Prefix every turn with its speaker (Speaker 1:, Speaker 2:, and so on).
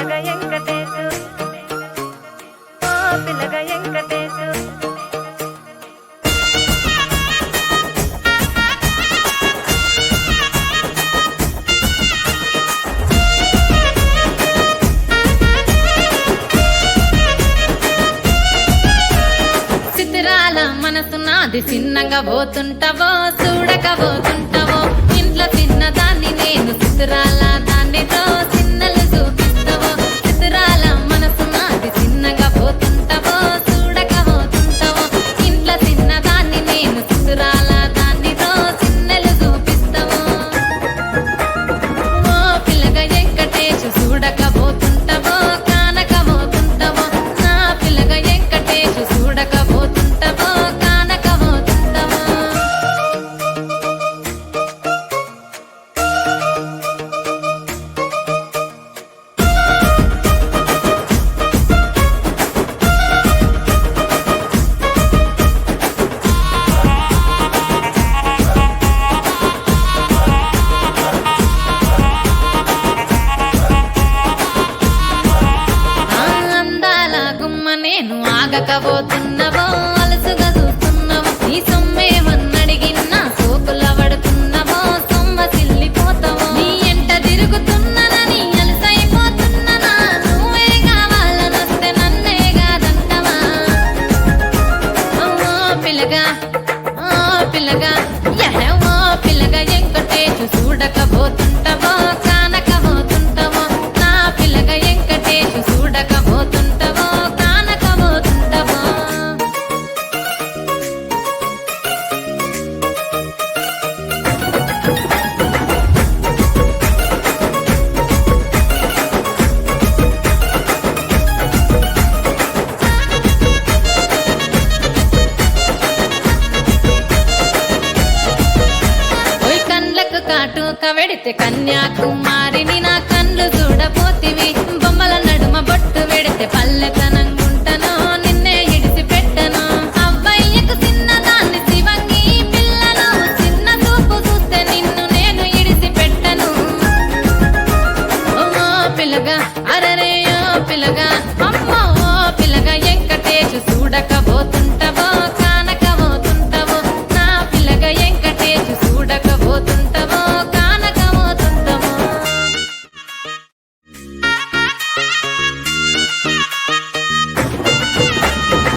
Speaker 1: పిల్లగా వెంకటేశు ఓ పిల్లగా వెంకటేశు
Speaker 2: చిత్రాల మనసు నాది చిన్నగా పోతుంటావో చూడక పోతుంటావో ఇంట్లో చిన్నదాన్ని నేను చిత్రాల దాన్నితో చిన్నలు చూపిస్తావో చిత్రాల మనసు నాది చిన్నగా పోతుంటావో చూడక పోతుంటావో ఇంట్లో చిన్నదాన్ని నేను చిత్రాల దాన్నితో చిన్నలు చూపిస్తావో ఓ పిల్లగా వెంకటేశు చూడక పోతుంటావో కానక పోతుంటావో నా పిల్లగా వెంకటేశు చూడక పోతుంటావో కానక పోతుంటావో అందాల గుమ్మ నేను ఆగకపోతున్నావో అలసుగా చూస్తున్నావో నీ సొమ్మేమన్నడిగిన్నా సోకుల పడుతున్నావో సొమ్మ సిల్లిపోతావో నీ ఎంట తిరుగుతున్నానని అలసైపోతున్నానా నువ్వే కావాలనొస్తే నన్నే కాదంటవా ఓ పిల్లగా ఓ పిల్లగా ఓ పిల్లగా వెంకటేశు చూడకపోతుంటావో కానకపోతుంటావో నా పిల్లగా వెంకటేశు చూడకపోతుంటావో కానకపోతుంటావో ఓయ్ కండ్లకు కాటుక వెడితే కన్యాకుమారిని నా కళ్ళు చూడపోతివి బొమ్మల నడుమ బొట్టు వెడితే పల్లెతనంగా